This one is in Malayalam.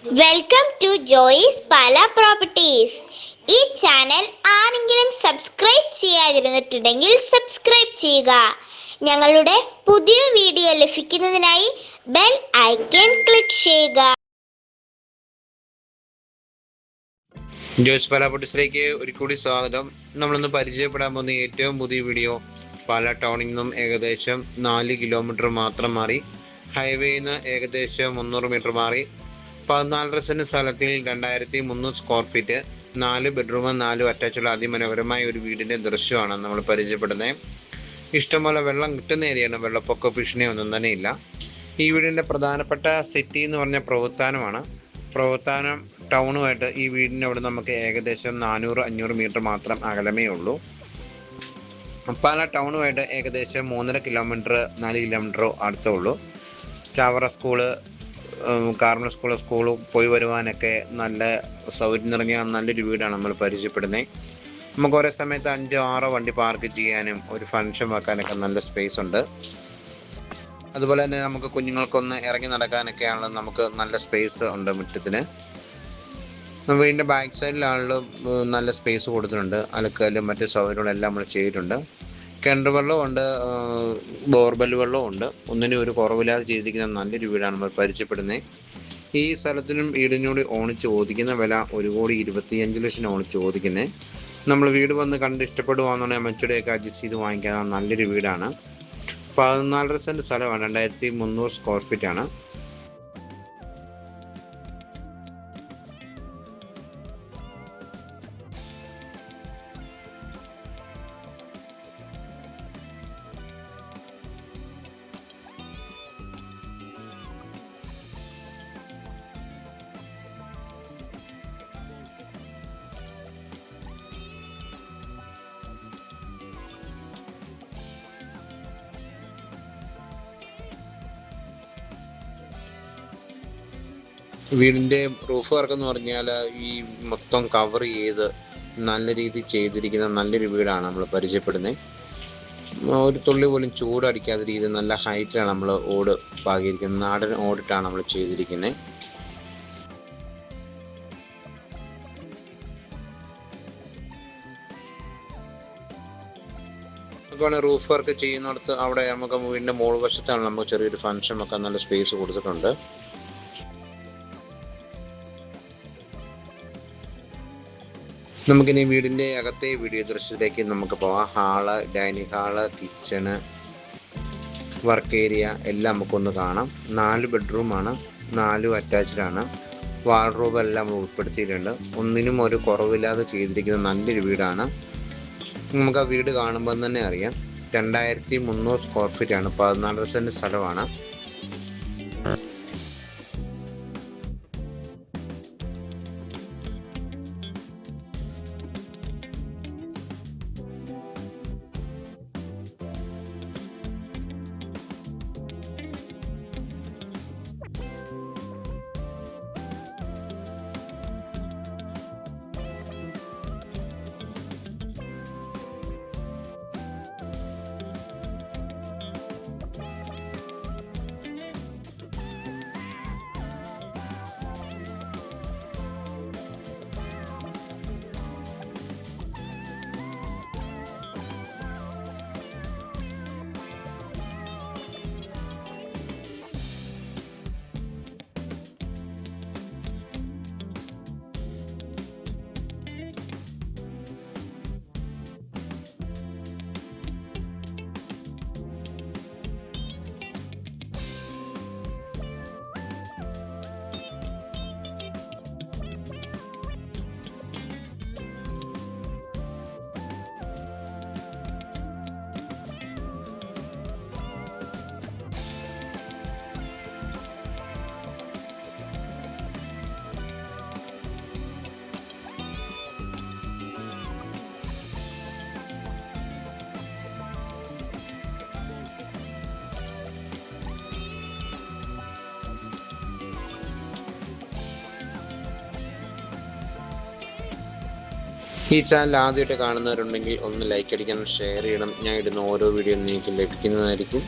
Welcome to Joy's Pala properties. ഈ ചാനൽ ആരെങ്കിലും സബ്സ്ക്രൈബ് ചെയ്യാതിരുന്നിട്ടുണ്ടെങ്കിൽ സബ്സ്ക്രൈബ് ചെയ്യുക. ഞങ്ങളുടെ പുതിയ വീഡിയോ ലഭിക്കുന്നതിനായി ബെൽ ഐക്കൺ ക്ലിക്ക് ചെയ്യുക. ജോയിസ് പാല പ്രോപ്പർട്ടീസിലേക്ക് ഒരിക്കൽ സ്വാഗതം. നമ്മളിന്ന് പരിചയപ്പെടാൻ പോകുന്ന ഏറ്റവും പുതിയ വീഡിയോ പാല ടൗണിൽ നിന്നും ഏകദേശം 4 കിലോമീറ്റർ മാത്രം മാറി, ഹൈവേയിൽ നിന്ന് ഏകദേശം 300 മീറ്റർ മാറി 14 സെന്റ് സ്ഥലത്തിൽ 2300 സ്ക്വയർ ഫീറ്റ് 4 ബെഡ്റൂം 4 അറ്റാച്ചുള്ള അതിമനോഹരമായ ഒരു വീടിൻ്റെ ദൃശ്യമാണ് നമ്മൾ പരിചയപ്പെടുന്നത്. ഇഷ്ടംപോലെ വെള്ളം കിട്ടുന്ന ഏരിയയാണ്, വെള്ളപ്പൊക്ക ഭീഷണി ഒന്നും തന്നെ ഇല്ല. ഈ വീടിൻ്റെ പ്രധാനപ്പെട്ട സിറ്റി എന്ന് പറഞ്ഞാൽ പ്രവർത്തനമാണ്. പ്രവർത്തനം ടൗണുമായിട്ട് ഈ വീടിൻ്റെ അവിടെ നമുക്ക് ഏകദേശം 400-500 മീറ്റർ മാത്രം അകലമേ ഉള്ളൂ. പാല ടൗണുമായിട്ട് ഏകദേശം 3.5 കിലോമീറ്റർ 4 കിലോമീറ്ററോ അടുത്തേ ഉള്ളൂ. ചാവറ സ്കൂള്, കാർമൽ സ്കൂൾ പോയി വരുവാനൊക്കെ നല്ല സൗകര്യം നിറഞ്ഞ നല്ലൊരു വീടാണ് നമ്മൾ പരിചയപ്പെടുന്നത്. നമുക്ക് ഒരേ സമയത്ത് 5-6 വണ്ടി പാർക്ക് ചെയ്യാനും ഒരു ഫംഗ്ഷൻ വെക്കാനൊക്കെ നല്ല സ്പേസ് ഉണ്ട്. അതുപോലെ തന്നെ നമുക്ക് കുഞ്ഞുങ്ങൾക്കൊന്ന് ഇറങ്ങി നടക്കാനൊക്കെയാണ് നമുക്ക് നല്ല സ്പേസ് ഉണ്ട് മുറ്റത്തിന്. വീടിൻ്റെ ബാക്ക് സൈഡിലാണെങ്കിലും നല്ല സ്പേസ് കൊടുത്തിട്ടുണ്ട്. അലക്കല്ലും മറ്റ് സൗകര്യങ്ങളെല്ലാം നമ്മൾ ചെയ്തിട്ടുണ്ട്. കിണർ വെള്ളമുണ്ട്, ബോർവെൽ വെള്ളമുണ്ട്. ഒന്നിനും ഒരു കുറവില്ലാതെ ചെയ്തിരിക്കുന്ന നല്ലൊരു വീടാണ് നമ്മൾ പരിചയപ്പെടുന്നത്. ഈ സ്ഥലത്തിനും വീടിനോട് ഓണ് ചോദിക്കുന്ന വില 1,25,00,000 ഓണ് ചോദിക്കുന്നത്. നമ്മൾ വീട് വന്ന് കണ്ട് ഇഷ്ടപ്പെടുവാന്നുണ്ടെങ്കിൽ മച്ചയുടെയൊക്കെ അഡ്ജസ്റ്റ് ചെയ്ത് വാങ്ങിക്കാൻ നല്ലൊരു വീടാണ്. 14 സെന്റ് സ്ഥലമാണ്, 2300 സ്ക്വയർ ഫീറ്റ് ആണ്. വീടിൻ്റെ റൂഫ് വർക്ക് എന്ന് പറഞ്ഞാൽ ഈ മൊത്തം കവർ ചെയ്ത് നല്ല രീതിയിൽ ചെയ്തിരിക്കുന്ന നല്ലൊരു വീടാണ് നമ്മൾ പരിചയപ്പെടുന്നത്. ഒരു തുള്ളി പോലും ചൂടടിക്കാത്ത രീതിയിൽ നല്ല ഹൈറ്റിലാണ് നമ്മൾ ഓട് പാകിയിരിക്കുന്നത്. നാടൻ ഓടിട്ടാണ് നമ്മൾ ചെയ്തിരിക്കുന്നത്. നമുക്ക് റൂഫ് വർക്ക് ചെയ്യുന്നിടത്ത് അവിടെ നമുക്ക് വീടിൻ്റെ മോൾ വശത്താണ് നമുക്ക് ചെറിയൊരു ഫംഗ്ഷൻ വെക്കാൻ നല്ല സ്പേസ് കൊടുത്തിട്ടുണ്ട്. നമുക്കിനി വീടിൻ്റെ അകത്തെ വീഡിയോ ദൃശ്യത്തിലേക്ക് നമുക്ക് പോകാം. Hall, dining hall, kitchen, work area എല്ലാം നമുക്കൊന്ന് കാണാം. 4 ബെഡ്റൂമാണ്, 4 അറ്റാച്ച്ഡാണ്. വാർഡ്രോബ് എല്ലാം ഉൾപ്പെടുത്തിയിട്ടുണ്ട്. ഒന്നിനും ഒരു കുറവില്ലാതെ ചെയ്തിരിക്കുന്ന നല്ലൊരു വീടാണ്. നമുക്ക് ആ വീട് കാണുമ്പോൾ തന്നെ അറിയാം. 2300 സ്ക്വയർ ഫീറ്റ് ആണ്, 14 സെന്റ് സ്ഥലമാണ്. ഈ ചാനൽ ആദ്യമായിട്ട് കാണുന്നവരുണ്ടെങ്കിൽ ഒന്ന് ലൈക്ക് അടിക്കണം, ഷെയർ ചെയ്യണം. ഞാൻ ഇടുന്ന ഓരോ വീഡിയോ നിങ്ങൾക്ക് ലഭിക്കുന്നതായിരിക്കും.